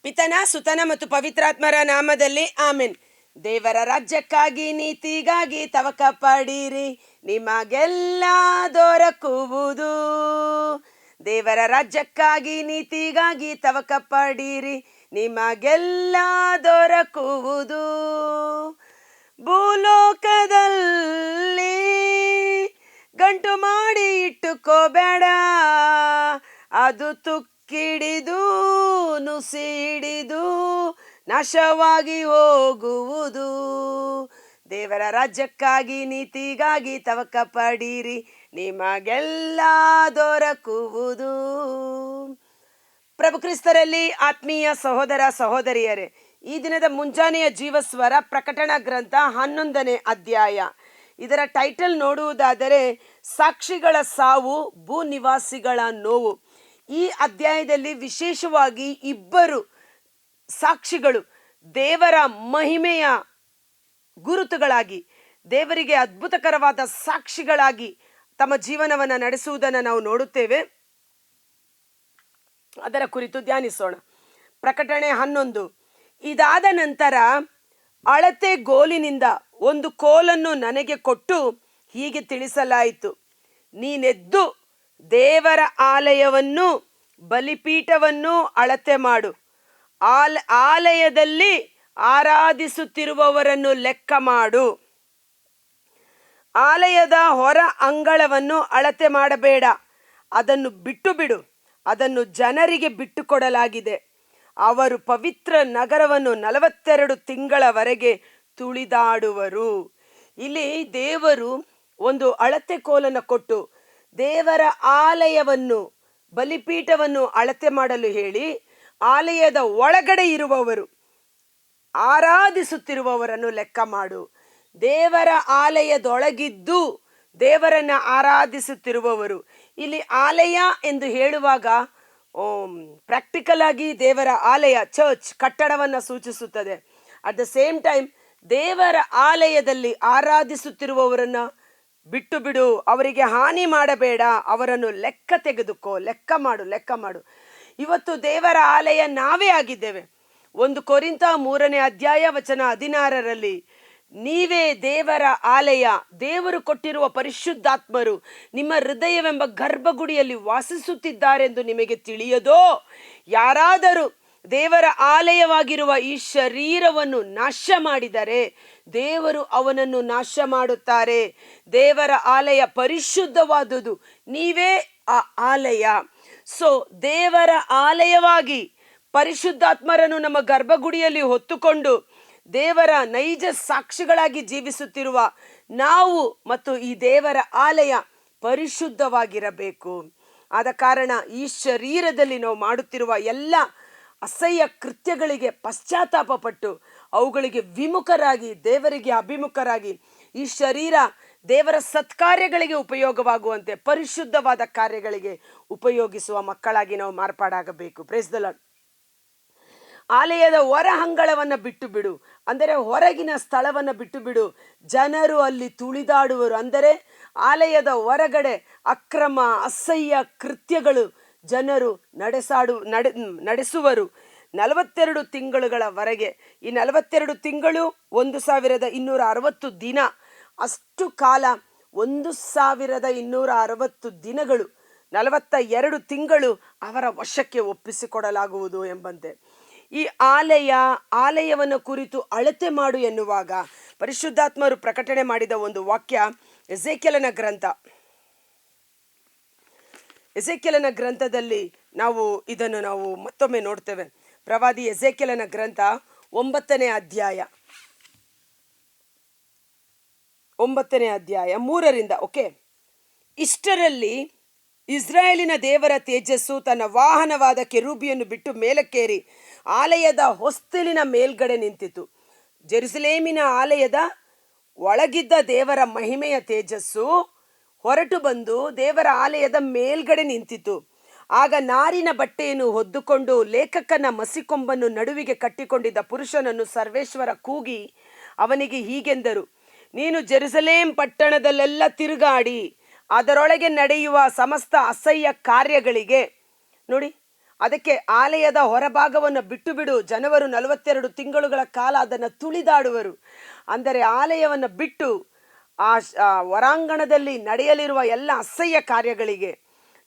ಪಿತನ ಸುತನ ಮತ್ತು ಪವಿತ್ರಾತ್ಮರ ನಾಮದಲ್ಲಿ ಆಮೆನ್. ದೇವರ ರಾಜ್ಯಕ್ಕಾಗಿ ನೀತಿಗಾಗಿ ತವಕ ಪಡೀರಿ, ನಿಮಗೆಲ್ಲ ದೊರಕುವುದು. ದೇವರ ರಾಜ್ಯಕ್ಕಾಗಿ ನೀತಿಗಾಗಿ ತವಕ ಪಡೀರಿ, ನಿಮಗೆಲ್ಲ ದೊರಕುವುದು. ಭೂಲೋಕದಲ್ಲಿ ಗಂಟು ಮಾಡಿ ಇಟ್ಟುಕೋಬೇಡ, ಅದು ತುಕ್ಕಿಡಿದು ನುಸಿಡಿದು ನಾಶವಾಗಿ ಹೋಗುವುದು. ದೇವರ ರಾಜ್ಯಕ್ಕಾಗಿ ನೀತಿಗಾಗಿ ತವಕ ಪಡೀರಿ, ನಿಮಗೆಲ್ಲ ದೊರಕುವುದು. ಪ್ರಭು ಕ್ರಿಸ್ತರಲ್ಲಿ ಆತ್ಮೀಯ ಸಹೋದರ ಸಹೋದರಿಯರೇ, ಈ ದಿನದ ಮುಂಜಾನೆಯ ಜೀವಸ್ವರ ಪ್ರಕಟಣಾ ಗ್ರಂಥ 11ನೇ ಅಧ್ಯಾಯ. ಇದರ ಟೈಟಲ್ ನೋಡುವುದಾದರೆ ಸಾಕ್ಷಿಗಳ ಸಾವು, ಭೂ ನಿವಾಸಿಗಳ ನೋವು. ಈ ಅಧ್ಯಾಯದಲ್ಲಿ ವಿಶೇಷವಾಗಿ ಇಬ್ಬರು ಸಾಕ್ಷಿಗಳು ದೇವರ ಮಹಿಮೆಯ ಗುರುತುಗಳಾಗಿ, ದೇವರಿಗೆ ಅದ್ಭುತಕರವಾದ ಸಾಕ್ಷಿಗಳಾಗಿ ತಮ್ಮ ಜೀವನವನ್ನು ನಡೆಸುವುದನ್ನು ನಾವು ನೋಡುತ್ತೇವೆ. ಅದರ ಕುರಿತು ಧ್ಯಾನಿಸೋಣ. ಪ್ರಕಟಣೆ 11. ಇದಾದ ನಂತರ ಅಳತೆ ಗೋಲಿನಿಂದ ಒಂದು ಕೋಲನ್ನು ನನಗೆ ಕೊಟ್ಟು ಹೀಗೆ ತಿಳಿಸಲಾಯಿತು, ನೀನೆದ್ದು ದೇವರ ಆಲಯವನ್ನು ಬಲಿಪೀಠವನ್ನು ಅಳತೆ ಮಾಡು, ಆಲಯದಲ್ಲಿ ಆರಾಧಿಸುತ್ತಿರುವವರನ್ನು ಲೆಕ್ಕ ಮಾಡು. ಆಲಯದ ಹೊರ ಅಂಗಳವನ್ನು ಅಳತೆ ಮಾಡಬೇಡ, ಅದನ್ನು ಬಿಟ್ಟು ಬಿಡು, ಅದನ್ನು ಜನರಿಗೆ ಬಿಟ್ಟುಕೊಡಲಾಗಿದೆ. ಅವರು ಪವಿತ್ರ ನಗರವನ್ನು 42 ತಿಂಗಳವರೆಗೆ ತುಳಿದಾಡುವರು. ಇಲ್ಲಿ ದೇವರು ಒಂದು ಅಳತೆ ಕೋಲನ್ನು ಕೊಟ್ಟು ದೇವರ ಆಲಯವನ್ನು ಬಲಿಪೀಠವನ್ನು ಅಳತೆ ಮಾಡಲು ಹೇಳಿ, ಆಲಯದ ಒಳಗಡೆ ಇರುವವರು ಆರಾಧಿಸುತ್ತಿರುವವರನ್ನು ಲೆಕ್ಕ ಮಾಡು. ದೇವರ ಆಲಯದೊಳಗಿದ್ದು ದೇವರನ್ನ ಆರಾಧಿಸುತ್ತಿರುವವರು. ಇಲ್ಲಿ ಆಲಯ ಎಂದು ಹೇಳುವಾಗ ಪ್ರಾಕ್ಟಿಕಲ್ ಆಗಿ ದೇವರ ಆಲಯ, ಚರ್ಚ್, ಕಟ್ಟಡವನ್ನು ಸೂಚಿಸುತ್ತದೆ. ಅಟ್ ದ ಸೇಮ್ ಟೈಮ್ ದೇವರ ಆಲಯದಲ್ಲಿ ಆರಾಧಿಸುತ್ತಿರುವವರನ್ನ ಬಿಟ್ಟು ಬಿಡು, ಅವರಿಗೆ ಹಾನಿ ಮಾಡಬೇಡ, ಅವರನ್ನು ಲೆಕ್ಕ ತೆಗೆದುಕೋ, ಲೆಕ್ಕ ಮಾಡು. ಇವತ್ತು ದೇವರ ಆಲಯ ನಾವೇ ಆಗಿದ್ದೇವೆ. 1 ಕೊರಿಂಥ 3ನೇ ಅಧ್ಯಾಯ ವಚನ 16ರಲ್ಲಿ ನೀವೇ ದೇವರ ಆಲಯ, ದೇವರು ಕೊಟ್ಟಿರುವ ಪರಿಶುದ್ಧಾತ್ಮರು ನಿಮ್ಮ ಹೃದಯವೆಂಬ ಗರ್ಭಗುಡಿಯಲ್ಲಿ ವಾಸಿಸುತ್ತಿದ್ದಾರೆಂದು ನಿಮಗೆ ತಿಳಿಯದೋ? ಯಾರಾದರೂ ದೇವರ ಆಲಯವಾಗಿರುವ ಈ ಶರೀರವನ್ನು ನಾಶ ಮಾಡಿದರೆ ದೇವರು ಅವನನ್ನು ನಾಶ ಮಾಡುತ್ತಾರೆ. ದೇವರ ಆಲಯ ಪರಿಶುದ್ಧವಾದುದು, ನೀವೇ ಆ ಆಲಯ. ಸೊ ದೇವರ ಆಲಯವಾಗಿ ಪರಿಶುದ್ಧಾತ್ಮರನ್ನು ನಮ್ಮ ಗರ್ಭಗುಡಿಯಲ್ಲಿ ಹೊತ್ತುಕೊಂಡು ದೇವರ ನೈಜ ಸಾಕ್ಷಿಗಳಾಗಿ ಜೀವಿಸುತ್ತಿರುವ ನಾವು ಮತ್ತು ಈ ದೇವರ ಆಲಯ ಪರಿಶುದ್ಧವಾಗಿರಬೇಕು. ಆದ ಕಾರಣ ಈ ಶರೀರದಲ್ಲಿ ನಾವು ಮಾಡುತ್ತಿರುವ ಎಲ್ಲ ಅಸಹ್ಯ ಕೃತ್ಯಗಳಿಗೆ ಪಶ್ಚಾತ್ತಾಪ ಪಟ್ಟು ಅವುಗಳಿಗೆ ವಿಮುಖರಾಗಿ ದೇವರಿಗೆ ಅಭಿಮುಖರಾಗಿ ಈ ಶರೀರ ದೇವರ ಸತ್ಕಾರ್ಯಗಳಿಗೆ ಉಪಯೋಗವಾಗುವಂತೆ ಪರಿಶುದ್ಧವಾದ ಕಾರ್ಯಗಳಿಗೆ ಉಪಯೋಗಿಸುವ ಮಕ್ಕಳಾಗಿ ನಾವು ಮಾರ್ಪಾಡಾಗಬೇಕು. Praise the lord. ಆಲಯದ ಹೊರ ಅಂಗಳವನ್ನು ಬಿಟ್ಟು ಬಿಡು, ಅಂದರೆ ಹೊರಗಿನ ಸ್ಥಳವನ್ನು ಬಿಟ್ಟು ಬಿಡು. ಜನರು ಅಲ್ಲಿ ತುಳಿದಾಡುವರು, ಅಂದರೆ ಆಲಯದ ಹೊರಗಡೆ ಅಕ್ರಮ ಅಸಹ್ಯ ಕೃತ್ಯಗಳು ಜನರು ನಡೆಸುವರು 42 ತಿಂಗಳುಗಳವರೆಗೆ. ಈ 42 ತಿಂಗಳು 1260 ದಿನ, ಅಷ್ಟು ಕಾಲ 1260 ದಿನಗಳು, 42 ತಿಂಗಳು ಅವರ ವಶಕ್ಕೆ ಒಪ್ಪಿಸಿಕೊಡಲಾಗುವುದು ಎಂಬಂತೆ. ಈ ಆಲಯವನ್ನು ಕುರಿತು ಅಳತೆ ಮಾಡು ಎನ್ನುವಾಗ ಪರಿಶುದ್ಧಾತ್ಮರು ಪ್ರಕಟಣೆ ಮಾಡಿದ ಒಂದು ವಾಕ್ಯ ಎಸೇಕ್ಯೇಲನ ಗ್ರಂಥದಲ್ಲಿ ನಾವು ಇದನ್ನು ಮತ್ತೊಮ್ಮೆ ನೋಡ್ತೇವೆ. ಪ್ರವಾದಿ ಎಸೇಕ್ಯೇಲನ ಗ್ರಂಥ 9ನೇ ಅಧ್ಯಾಯ 3ರಿಂದ. ಓಕೆ. ಇಷ್ಟರಲ್ಲಿ ಇಸ್ರಾಯೇಲಿನ ದೇವರ ತೇಜಸ್ಸು ತನ್ನ ವಾಹನವಾದ ಕೆರೂಬಿಯನ್ನು ಬಿಟ್ಟು ಮೇಲಕ್ಕೇರಿ ಆಲಯದ ಹೊಸ್ತಿಲಿನ ಮೇಲ್ಗಡೆ ನಿಂತಿತು. ಜೆರುಸಲೇಮಿನ ಆಲಯದ ಒಳಗಿದ್ದ ದೇವರ ಮಹಿಮೆಯ ತೇಜಸ್ಸು ಹೊರಟು ಬಂದು ದೇವರ ಆಲಯದ ಮೇಲ್ಗಡೆ ನಿಂತಿತು. ಆಗ ನಾರಿನ ಬಟ್ಟೆಯನ್ನು ಹೊದ್ದುಕೊಂಡು ಲೇಖಕನ ಮಸಿಕೊಂಬನ್ನು ನಡುವಿಗೆ ಕಟ್ಟಿಕೊಂಡಿದ್ದ ಪುರುಷನನ್ನು ಸರ್ವೇಶ್ವರ ಕೂಗಿ ಅವನಿಗೆ ಹೀಗೆಂದರು, ನೀನು ಜೆರುಸಲೇಮ್ ಪಟ್ಟಣದಲ್ಲೆಲ್ಲ ತಿರುಗಾಡಿ ಅದರೊಳಗೆ ನಡೆಯುವ ಸಮಸ್ತ ಅಸಹ್ಯ ಕಾರ್ಯಗಳಿಗೆ, ನೋಡಿ, ಅದಕ್ಕೆ ಆಲಯದ ಹೊರಭಾಗವನ್ನು ಬಿಟ್ಟು ಬಿಡು, ಜನವರು 42 ತಿಂಗಳುಗಳ ಕಾಲ ಅದನ್ನು ತುಳಿದಾಡುವರು. ಅಂದರೆ ಆಲಯವನ್ನು ಬಿಟ್ಟು ಹೊರಾಂಗಣದಲ್ಲಿ ನಡೆಯಲಿರುವ ಎಲ್ಲ ಅಸಹ್ಯ ಕಾರ್ಯಗಳಿಗೆ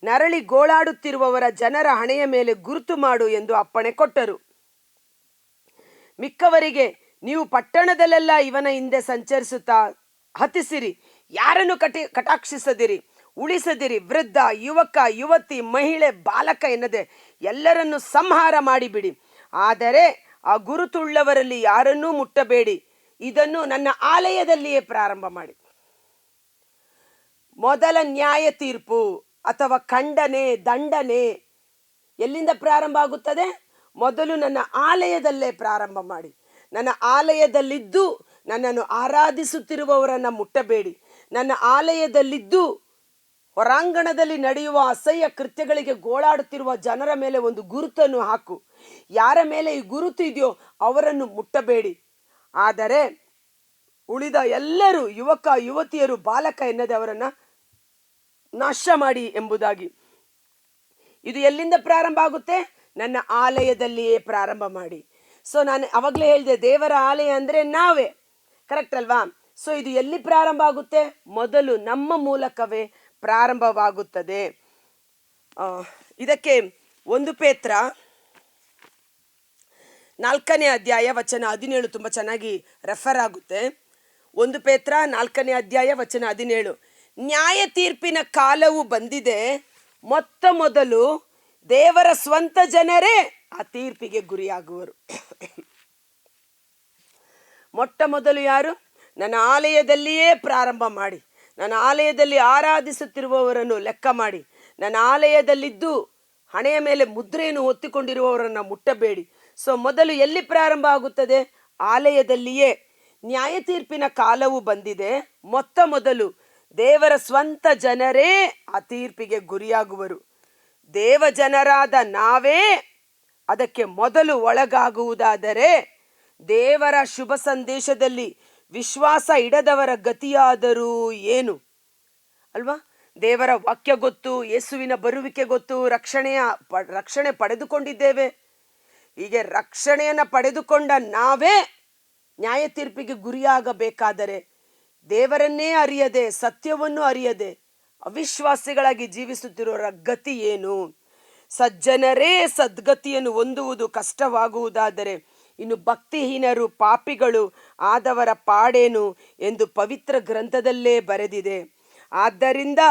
ನರಳಿ ಗೋಳಾಡುತ್ತಿರುವವರ ಜನರ ಹಣೆಯ ಮೇಲೆ ಗುರುತು ಮಾಡು ಎಂದು ಅಪ್ಪಣೆ ಕೊಟ್ಟರು. ಮಿಕ್ಕವರಿಗೆ, ನೀವು ಪಟ್ಟಣದಲ್ಲೆಲ್ಲ ಇವನ ಹಿಂದೆ ಸಂಚರಿಸುತ್ತಾ ಹತಿಸಿರಿ, ಯಾರನ್ನು ಕಟಾಕ್ಷಿಸದಿರಿ, ಉಳಿಸದಿರಿ, ವೃದ್ಧ, ಯುವಕ, ಯುವತಿ, ಮಹಿಳೆ, ಬಾಲಕ ಎನ್ನದೆ ಎಲ್ಲರನ್ನು ಸಂಹಾರ ಮಾಡಿಬಿಡಿ. ಆದರೆ ಆ ಗುರುತುಳ್ಳವರಲ್ಲಿ ಯಾರನ್ನೂ ಮುಟ್ಟಬೇಡಿ. ಇದನ್ನು ನನ್ನ ಆಲಯದಲ್ಲಿಯೇ ಪ್ರಾರಂಭ ಮಾಡಿ. ಮೊದಲ ನ್ಯಾಯ ತೀರ್ಪು ಅಥವಾ ಖಂಡನೆ, ದಂಡನೆ ಎಲ್ಲಿಂದ ಪ್ರಾರಂಭ ಆಗುತ್ತದೆ? ಮೊದಲು ನನ್ನ ಆಲಯದಲ್ಲೇ ಪ್ರಾರಂಭ ಮಾಡಿ. ನನ್ನ ಆಲಯದಲ್ಲಿದ್ದು ನನ್ನನ್ನು ಆರಾಧಿಸುತ್ತಿರುವವರನ್ನು ಮುಟ್ಟಬೇಡಿ. ನನ್ನ ಆಲಯದಲ್ಲಿದ್ದು ಹೊರಾಂಗಣದಲ್ಲಿ ನಡೆಯುವ ಅಸಹ್ಯ ಕೃತ್ಯಗಳಿಗೆ ಗೋಳಾಡುತ್ತಿರುವ ಜನರ ಮೇಲೆ ಒಂದು ಗುರುತನ್ನು ಹಾಕು. ಯಾರ ಮೇಲೆ ಈ ಗುರುತು ಇದೆಯೋ ಅವರನ್ನು ಮುಟ್ಟಬೇಡಿ. ಆದರೆ ಉಳಿದ ಎಲ್ಲರೂ, ಯುವಕ, ಯುವತಿಯರು, ಬಾಲಕ ಎನ್ನದೆ ಅವರನ್ನು ನಾಶ ಮಾಡಿ ಎಂಬುದಾಗಿ. ಇದು ಎಲ್ಲಿಂದ ಪ್ರಾರಂಭ ಆಗುತ್ತೆ? ನನ್ನ ಆಲಯದಲ್ಲಿಯೇ ಪ್ರಾರಂಭ ಮಾಡಿ. ಸೊ ನಾನು ಅವಾಗಲೇ ಹೇಳಿದೆ, ದೇವರ ಆಲಯ ಅಂದರೆ ನಾವೇ, ಕರೆಕ್ಟ್ ಅಲ್ವಾ? ಸೊ ಇದು ಎಲ್ಲಿ ಪ್ರಾರಂಭ ಆಗುತ್ತೆ? ಮೊದಲು ನಮ್ಮ ಮೂಲಕವೇ ಪ್ರಾರಂಭವಾಗುತ್ತದೆ. ಇದಕ್ಕೆ 1 ಪೇತ್ರ 4ನೇ ಅಧ್ಯಾಯ ವಚನ 17 ತುಂಬ ಚೆನ್ನಾಗಿ ರೆಫರ್ ಆಗುತ್ತೆ. 1 ಪೇತ್ರ 4ನೇ ಅಧ್ಯಾಯ ವಚನ 17, ನ್ಯಾಯ ತೀರ್ಪಿನ ಕಾಲವು ಬಂದಿದೆ, ಮೊತ್ತ ಮೊದಲು ದೇವರ ಸ್ವಂತ ಜನರೇ ಆ ತೀರ್ಪಿಗೆ ಗುರಿಯಾಗುವರು. ಮೊಟ್ಟ ಮೊದಲು ಯಾರು? ನನ್ನ ಆಲಯದಲ್ಲಿಯೇ ಪ್ರಾರಂಭ ಮಾಡಿ. ನನ್ನ ಆಲಯದಲ್ಲಿ ಆರಾಧಿಸುತ್ತಿರುವವರನ್ನು ಲೆಕ್ಕ ಮಾಡಿ. ನನ್ನ ಆಲಯದಲ್ಲಿದ್ದು ಹಣೆಯ ಮೇಲೆ ಮುದ್ರೆಯನ್ನು ಹೊತ್ತಿಕೊಂಡಿರುವವರನ್ನು ಮುಟ್ಟಬೇಡಿ. ಸೊ ಮೊದಲು ಎಲ್ಲಿ ಪ್ರಾರಂಭ ಆಗುತ್ತದೆ? ಆಲಯದಲ್ಲಿಯೇ. ನ್ಯಾಯ ತೀರ್ಪಿನ ಕಾಲವು ಬಂದಿದೆ, ಮೊತ್ತ ಮೊದಲು ದೇವರ ಸ್ವಂತ ಜನರೇ ಆ ತೀರ್ಪಿಗೆ ಗುರಿಯಾಗುವರು. ದೇವ ಜನರಾದ ನಾವೇ ಅದಕ್ಕೆ ಮೊದಲು ಒಳಗಾಗುವುದಾದರೆ ದೇವರ ಶುಭ ಸಂದೇಶದಲ್ಲಿ ವಿಶ್ವಾಸ ಇಡದವರ ಗತಿಯಾದರೂ ಏನು ಅಲ್ವಾ? ದೇವರ ವಾಕ್ಯ ಗೊತ್ತು, ಯೇಸುವಿನ ಬರುವಿಕೆ ಗೊತ್ತು, ರಕ್ಷಣೆ ಪಡೆದುಕೊಂಡಿದ್ದೇವೆ. ಹೀಗೆ ರಕ್ಷಣೆಯನ್ನು ಪಡೆದುಕೊಂಡ ನಾವೇ ನ್ಯಾಯ ತೀರ್ಪಿಗೆ ಗುರಿಯಾಗಬೇಕಾದರೆ ದೇವರನ್ನೇ ಅರಿಯದೆ, ಸತ್ಯವನ್ನು ಅರಿಯದೆ ಅವಿಶ್ವಾಸಿಗಳಾಗಿ ಜೀವಿಸುತ್ತಿರೋರ ಗತಿ ಏನು? ಸಜ್ಜನರೇ ಸದ್ಗತಿಯನ್ನು ಹೊಂದುವುದು ಕಷ್ಟವಾಗುವುದಾದರೆ ಇನ್ನು ಭಕ್ತಿಹೀನರು, ಪಾಪಿಗಳು ಆದವರ ಪಾಡೇನು ಎಂದು ಪವಿತ್ರ ಗ್ರಂಥದಲ್ಲೇ ಬರೆದಿದೆ. ಆದ್ದರಿಂದ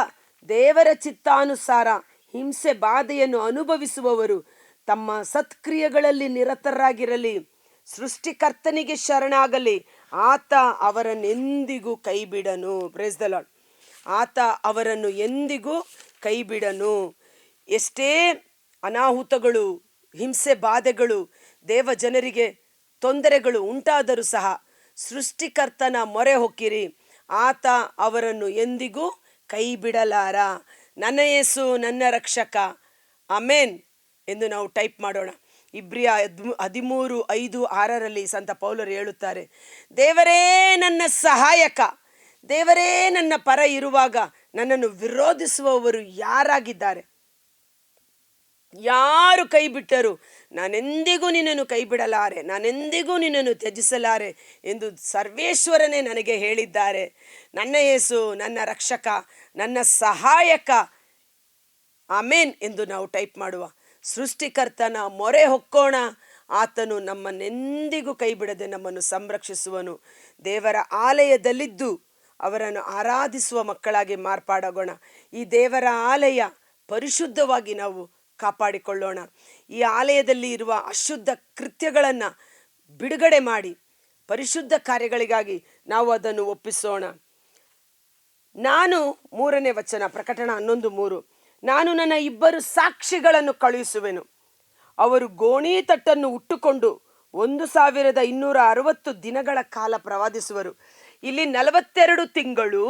ದೇವರ ಚಿತ್ತಾನುಸಾರ ಹಿಂಸೆ ಬಾಧೆಯನ್ನು ಅನುಭವಿಸುವವರು ತಮ್ಮ ಸತ್ಕ್ರಿಯೆಗಳಲ್ಲಿ ನಿರತರಾಗಿರಲಿ. ಸೃಷ್ಟಿಕರ್ತನಿಗೆ ಶರಣಾಗಲಿ, ಆತ ಅವರನ್ನೆಂದಿಗೂ ಕೈಬಿಡನು. Praise the Lord. ಆತ ಅವರನ್ನು ಎಂದಿಗೂ ಕೈಬಿಡನು. ಎಷ್ಟೇ ಅನಾಹುತಗಳು, ಹಿಂಸೆ ಬಾಧೆಗಳು, ದೇವ ಜನರಿಗೆ ತೊಂದರೆಗಳು ಉಂಟಾದರೂ ಸಹ ಸೃಷ್ಟಿಕರ್ತನ ಮೊರೆ ಹೊಕ್ಕಿರಿ, ಆತ ಅವರನ್ನು ಎಂದಿಗೂ ಕೈ ಬಿಡಲಾರ. ನನ್ನ ಯೇಸು ನನ್ನ ರಕ್ಷಕ, ಆಮೇನ್ ಎಂದು ನಾವು ಟೈಪ್ ಮಾಡೋಣ. ಇಬ್ರಿಯ 13:5-6 ಸಂತ ಪೌಲರು ಹೇಳುತ್ತಾರೆ, ದೇವರೇ ನನ್ನ ಸಹಾಯಕ, ದೇವರೇ ನನ್ನ ಪರ ಇರುವಾಗ ನನ್ನನ್ನು ವಿರೋಧಿಸುವವರು ಯಾರಾಗಿದ್ದಾರೆ? ಯಾರು ಕೈ ಬಿಟ್ಟರು? ನಾನೆಂದಿಗೂ ನಿನ್ನನ್ನು ಕೈ ಬಿಡಲಾರೆ, ನಾನೆಂದಿಗೂ ನಿನ್ನನ್ನು ತ್ಯಜಿಸಲಾರೆ ಎಂದು ಸರ್ವೇಶ್ವರನೇ ನನಗೆ ಹೇಳಿದ್ದಾರೆ. ನನ್ನ ಯೇಸು ನನ್ನ ರಕ್ಷಕ, ನನ್ನ ಸಹಾಯಕ, ಆಮೇನ್ ಎಂದು ನಾವು ಟೈಪ್ ಮಾಡುವ. ಸೃಷ್ಟಿಕರ್ತನ ಮೊರೆ ಹೊಕ್ಕೋಣ, ಆತನು ನಮ್ಮನ್ನೆಂದಿಗೂ ಕೈ ಬಿಡದೆ ನಮ್ಮನ್ನು ಸಂರಕ್ಷಿಸುವನು. ದೇವರ ಆಲಯದಲ್ಲಿದ್ದು ಅವರನ್ನು ಆರಾಧಿಸುವ ಮಕ್ಕಳಾಗಿ ಮಾರ್ಪಾಡೋಣ. ಈ ದೇವರ ಆಲಯ ಪರಿಶುದ್ಧವಾಗಿ ನಾವು ಕಾಪಾಡಿಕೊಳ್ಳೋಣ. ಈ ಆಲಯದಲ್ಲಿ ಇರುವ ಅಶುದ್ಧ ಕೃತ್ಯಗಳನ್ನು ಬಿಡುಗಡೆ ಮಾಡಿ ಪರಿಶುದ್ಧ ಕಾರ್ಯಗಳಿಗಾಗಿ ನಾವು ಅದನ್ನು ಒಪ್ಪಿಸೋಣ. ನಾನು 3ನೇ ವಚನ, ಪ್ರಕಟಣೆ 11:3, ನಾನು ನನ್ನ 2 ಸಾಕ್ಷಿಗಳನ್ನು ಕಳುಹಿಸುವೆನು. ಅವರು ಗೋಣಿ ತಟ್ಟನ್ನು ಉಟ್ಟುಕೊಂಡು 1260 ದಿನಗಳ ಕಾಲ ಪ್ರವಾದಿಸುವರು. ಇಲ್ಲಿ 42 ತಿಂಗಳು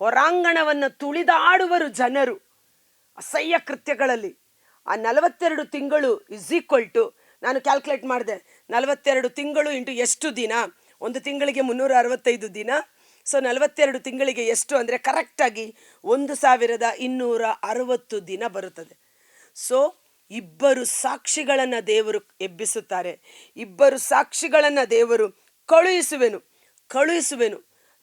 ಹೊರಾಂಗಣವನ್ನು ತುಳಿದಾಡುವರು ಜನರು ಅಸಹ್ಯ ಕೃತ್ಯಗಳಲ್ಲಿ. ಆ 42 ತಿಂಗಳು = ನಾನು ಕ್ಯಾಲ್ಕುಲೇಟ್ ಮಾಡಿದೆ, 42 ತಿಂಗಳು ಇಂಟು ಎಷ್ಟು ದಿನ? ಒಂದು ತಿಂಗಳಿಗೆ 365 ದಿನ. ಸೊ 42 ತಿಂಗಳಿಗೆ ಎಷ್ಟು ಅಂದರೆ ಕರೆಕ್ಟಾಗಿ 1260 ದಿನ ಬರುತ್ತದೆ. ಸೊ ಇಬ್ಬರು ಸಾಕ್ಷಿಗಳನ್ನು ದೇವರು ಎಬ್ಬಿಸುತ್ತಾರೆ. ಇಬ್ಬರು ಸಾಕ್ಷಿಗಳನ್ನು ದೇವರು ಕಳುಹಿಸುವೆನು.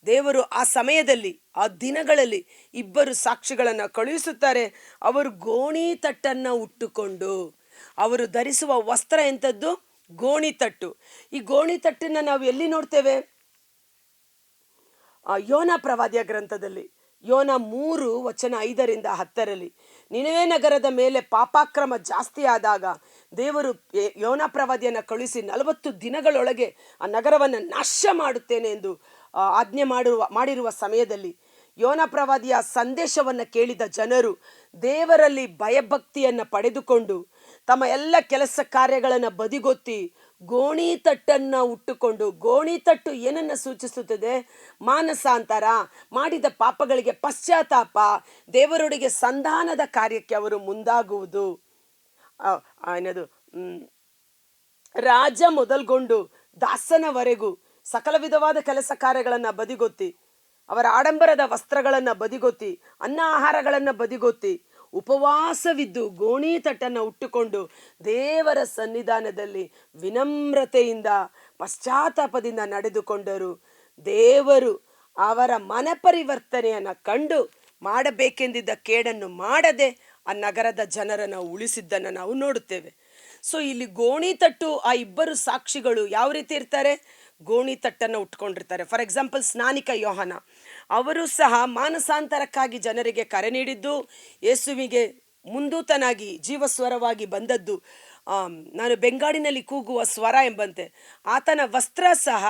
ದೇವರು ಆ ಸಮಯದಲ್ಲಿ, ಆ ದಿನಗಳಲ್ಲಿ ಇಬ್ಬರು ಸಾಕ್ಷಿಗಳನ್ನು ಕಳುಹಿಸುತ್ತಾರೆ. ಅವರು ಗೋಣಿ ತಟ್ಟನ್ನು ಉಟ್ಟುಕೊಂಡು, ಅವರು ಧರಿಸುವ ವಸ್ತ್ರ ಎಂಥದ್ದು? ಗೋಣಿ ತಟ್ಟು. ಈ ಗೋಣಿ ತಟ್ಟನ್ನು ನಾವು ಎಲ್ಲಿ ನೋಡ್ತೇವೆ? ಯೋನ ಪ್ರವಾದಿಯ ಗ್ರಂಥದಲ್ಲಿ, ಯೋನ 3:5-10 ನಿನವೆ ನಗರದ ಮೇಲೆ ಪಾಪಾಕ್ರಮ ಜಾಸ್ತಿ ಆದಾಗ ದೇವರು ಯೋನ ಪ್ರವಾದಿಯನ್ನು ಕಳುಹಿಸಿ 40 ದಿನಗಳೊಳಗೆ ಆ ನಗರವನ್ನು ನಾಶ ಮಾಡುತ್ತೇನೆ ಎಂದು ಆಜ್ಞೆ ಮಾಡಿರುವ ಸಮಯದಲ್ಲಿ ಯೋನ ಪ್ರವಾದಿಯ ಸಂದೇಶವನ್ನು ಕೇಳಿದ ಜನರು ದೇವರಲ್ಲಿ ಭಯಭಕ್ತಿಯನ್ನು ಪಡೆದುಕೊಂಡು ತಮ್ಮ ಎಲ್ಲ ಕೆಲಸ ಕಾರ್ಯಗಳನ್ನು ಬದಿಗೊತ್ತಿ ಗೋಣಿ ತಟ್ಟನ್ನು ಉಟ್ಟುಕೊಂಡು, ಗೋಣಿ ತಟ್ಟು ಏನನ್ನು ಸೂಚಿಸುತ್ತದೆ? ಮಾನಸಾಂತರ, ಮಾಡಿದ ಪಾಪಗಳಿಗೆ ಪಶ್ಚಾತ್ತಾಪ, ದೇವರೊಡೆಗೆ ಸಂಧಾನದ ಕಾರ್ಯಕ್ಕೆ ಅವರು ಮುಂದಾಗುವುದು. ಏನದು ರಾಜ ಮೊದಲ್ಗೊಂಡು ದಾಸನವರೆಗೂ ಸಕಲ ವಿಧವಾದ ಕೆಲಸ ಕಾರ್ಯಗಳನ್ನು ಬದಿಗೊತ್ತಿ, ಅವರ ಆಡಂಬರದ ವಸ್ತ್ರಗಳನ್ನು ಬದಿಗೊತ್ತಿ, ಅನ್ನ ಆಹಾರಗಳನ್ನು ಬದಿಗೊತ್ತಿ, ಉಪವಾಸವಿದ್ದು ಗೋಣಿ ತಟ್ಟನ್ನು ಉಟ್ಟುಕೊಂಡು ದೇವರ ಸನ್ನಿಧಾನದಲ್ಲಿ ವಿನಮ್ರತೆಯಿಂದ ಪಶ್ಚಾತ್ತಾಪದಿಂದ ನಡೆದುಕೊಂಡರು. ದೇವರು ಅವರ ಮನಪರಿವರ್ತನೆಯನ್ನು ಕಂಡು ಮಾಡಬೇಕೆಂದಿದ್ದ ಕೇಡನ್ನು ಮಾಡದೆ ಆ ನಗರದ ಜನರನ್ನು ಉಳಿಸಿದ್ದನ್ನು ನಾವು ನೋಡುತ್ತೇವೆ. ಸೊ ಇಲ್ಲಿ ಗೋಣಿ ತಟ್ಟು, ಆ ಇಬ್ಬರು ಸಾಕ್ಷಿಗಳು ಯಾವ ರೀತಿ ಇರ್ತಾರೆ? ಗೋಣಿ ತಟ್ಟನ್ನು ಉಟ್ಕೊಂಡಿರ್ತಾರೆ. ಫಾರ್ ಎಕ್ಸಾಂಪಲ್, ಸ್ನಾನಿಕ ಯೋಹಾನ ಅವರು ಸಹ ಮಾನಸಾಂತರಕ್ಕಾಗಿ ಜನರಿಗೆ ಕರೆ ನೀಡಿದ್ದು, ಯೇಸುವಿಗೆ ಮುಂದೂತನಾಗಿ ಜೀವಸ್ವರವಾಗಿ ಬಂದದ್ದು, ನಾನು ಬೆಂಗಾಡಿನಲ್ಲಿ ಕೂಗುವ ಸ್ವರ ಎಂಬಂತೆ. ಆತನ ವಸ್ತ್ರ ಸಹ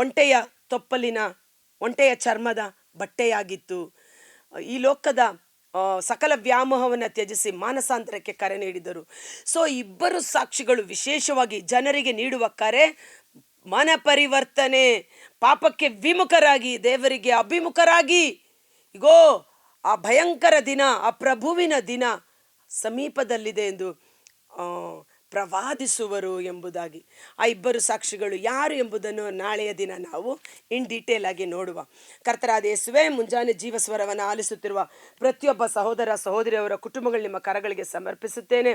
ಒಂಟೆಯ ತೊಪ್ಪಲಿನ, ಒಂಟೆಯ ಚರ್ಮದ ಬಟ್ಟೆಯಾಗಿತ್ತು. ಈ ಲೋಕದ ಸಕಲ ವ್ಯಾಮೋಹವನ್ನು ತ್ಯಜಿಸಿ ಮಾನಸಾಂತರಕ್ಕೆ ಕರೆ ನೀಡಿದರು. ಸೊ ಇಬ್ಬರು ಸಾಕ್ಷಿಗಳು ವಿಶೇಷವಾಗಿ ಜನರಿಗೆ ನೀಡುವ ಕರೆ ಮನ ಪರಿವರ್ತನೆ, ಪಾಪಕ್ಕೆ ವಿಮುಖರಾಗಿ ದೇವರಿಗೆ ಅಭಿಮುಖರಾಗಿ, ಇಗೋ ಆ ಭಯಂಕರ ದಿನ, ಆ ಪ್ರಭುವಿನ ದಿನ ಸಮೀಪದಲ್ಲಿದೆ ಎಂದು ಪ್ರವಾದಿಸುವರು ಎಂಬುದಾಗಿ. ಆ ಇಬ್ಬರು ಸಾಕ್ಷಿಗಳು ಯಾರು ಎಂಬುದನ್ನು ನಾಳೆಯ ದಿನ ನಾವು ಇನ್ ಡೀಟೇಲ್ ಆಗಿ ನೋಡುವ. ಕರ್ತರಾದ ಯೇಸುವೇ, ಮುಂಜಾನೆ ಜೀವಸ್ವರವನ್ನು ಆಲಿಸುತ್ತಿರುವ ಪ್ರತಿಯೊಬ್ಬ ಸಹೋದರ ಸಹೋದರಿಯವರ ಕುಟುಂಬಗಳು ನಿಮ್ಮ ಕರಗಳಿಗೆ ಸಮರ್ಪಿಸುತ್ತೇನೆ.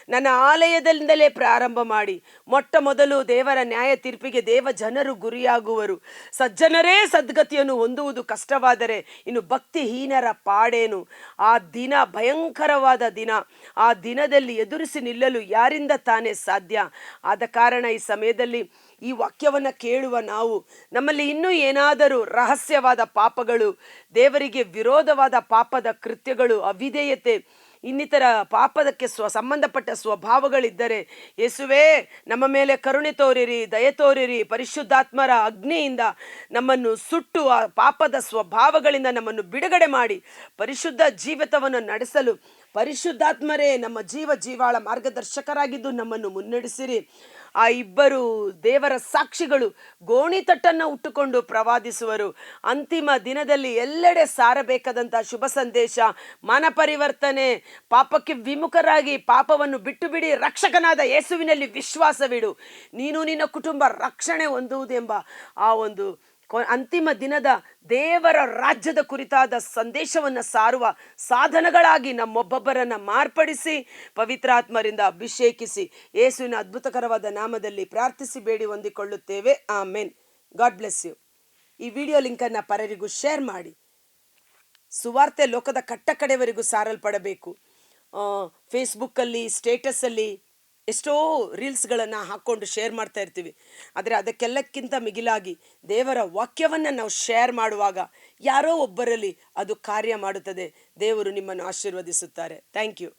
ನನ್ನ ಆಲಯದಿಂದಲೇ ಪ್ರಾರಂಭ ಮಾಡಿ ಮೊಟ್ಟ ಮೊದಲು ದೇವರ ನ್ಯಾಯ ತೀರ್ಪಿಗೆ ದೇವ ಜನರು ಗುರಿಯಾಗುವರು. ಸಜ್ಜನರೇ ಸದ್ಗತಿಯನ್ನು ಹೊಂದುವುದು ಕಷ್ಟವಾದರೆ ಇನ್ನು ಭಕ್ತಿಹೀನರ ಪಾಡೇನು? ಆ ದಿನ ಭಯಂಕರವಾದ ದಿನ. ಆ ದಿನದಲ್ಲಿ ಎದುರಿಸಿ ನಿಲ್ಲಲು ಯಾರಿಂದ ತಾನೇ ಸಾಧ್ಯ? ಆದ ಕಾರಣ ಈ ಸಮಯದಲ್ಲಿ ಈ ವಾಕ್ಯವನ್ನು ಕೇಳುವ ನಾವು, ನಮ್ಮಲ್ಲಿ ಇನ್ನೂ ಏನಾದರೂ ರಹಸ್ಯವಾದ ಪಾಪಗಳು, ದೇವರಿಗೆ ವಿರೋಧವಾದ ಪಾಪದ ಕೃತ್ಯಗಳು, ಅವಿಧೇಯತೆ, ಇನ್ನಿತರ ಪಾಪದಕ್ಕೆ ಸಂಬಂಧಪಟ್ಟ ಸ್ವಭಾವಗಳಿದ್ದರೆ ಯೇಸುವೇ ನಮ್ಮ ಮೇಲೆ ಕರುಣೆ ತೋರಿರಿ, ದಯೆ ತೋರಿರಿ. ಪರಿಶುದ್ಧಾತ್ಮರ ಅಗ್ನಿಯಿಂದ ನಮ್ಮನ್ನು ಸುಟ್ಟು ಆ ಪಾಪದ ಸ್ವಭಾವಗಳಿಂದ ನಮ್ಮನ್ನು ಬಿಡುಗಡೆ ಮಾಡಿ ಪರಿಶುದ್ಧ ಜೀವಿತವನ್ನು ನಡೆಸಲು ಪರಿಶುದ್ಧಾತ್ಮರೇ ನಮ್ಮ ಜೀವಾಳ ಮಾರ್ಗದರ್ಶಕರಾಗಿದ್ದು ನಮ್ಮನ್ನು ಮುನ್ನಡೆಸಿರಿ. ಆ ಇಬ್ಬರು ದೇವರ ಸಾಕ್ಷಿಗಳು ಗೋಣಿ ತಟ್ಟನ್ನು ಉಟ್ಟುಕೊಂಡು ಪ್ರವಾದಿಸುವರು. ಅಂತಿಮ ದಿನದಲ್ಲಿ ಎಲ್ಲೆಡೆ ಸಾರಬೇಕಾದಂಥ ಶುಭ ಸಂದೇಶ, ಮನ ಪರಿವರ್ತನೆ, ಪಾಪಕ್ಕೆ ವಿಮುಖರಾಗಿ ಪಾಪವನ್ನು ಬಿಟ್ಟು ಬಿಡಿ, ರಕ್ಷಕನಾದ ಯೇಸುವಿನಲ್ಲಿ ವಿಶ್ವಾಸವಿಡು, ನೀನು ನಿನ್ನ ಕುಟುಂಬ ರಕ್ಷಣೆ ಹೊಂದುವುದೆಂಬ ಆ ಒಂದು ಅಂತಿಮ ದಿನದ ದೇವರ ರಾಜ್ಯದ ಕುರಿತಾದ ಸಂದೇಶವನ್ನು ಸಾರುವ ಸಾಧನಗಳಾಗಿ ನಮ್ಮೊಬ್ಬೊಬ್ಬರನ್ನು ಮಾರ್ಪಡಿಸಿ ಪವಿತ್ರಾತ್ಮರಿಂದ ಅಭಿಷೇಕಿಸಿ ಯೇಸುವಿನ ಅದ್ಭುತಕರವಾದ ನಾಮದಲ್ಲಿ ಪ್ರಾರ್ಥಿಸಿ ಬೇಡಿ ಹೊಂದಿಕೊಳ್ಳುತ್ತೇವೆ. ಆಮೆನ್. God bless you. ಈ ವಿಡಿಯೋ ಲಿಂಕನ್ನು ಪರರಿಗೂ ಶೇರ್ ಮಾಡಿ. ಸುವಾರ್ತೆ ಲೋಕದ ಕಟ್ಟ ಕಡೆವರೆಗೂ ಸಾರಲ್ಪಡಬೇಕು. ಫೇಸ್ಬುಕ್ಕಲ್ಲಿ, ಸ್ಟೇಟಸಲ್ಲಿ ಎಷ್ಟೋ ರೀಲ್ಸ್ಗಳನ್ನು ಹಾಕ್ಕೊಂಡು ಶೇರ್ ಮಾಡ್ತಾ ಇರ್ತೀವಿ. ಆದರೆ ಅದಕ್ಕೆಲ್ಲಕ್ಕಿಂತ ಮಿಗಿಲಾಗಿ ದೇವರ ವಾಕ್ಯವನ್ನು ನಾವು ಶೇರ್ ಮಾಡುವಾಗ ಯಾರೋ ಒಬ್ಬರಲ್ಲಿ ಅದು ಕಾರ್ಯ ಮಾಡುತ್ತದೆ. ದೇವರು ನಿಮ್ಮನ್ನು ಆಶೀರ್ವದಿಸುತ್ತಾರೆ. Thank you.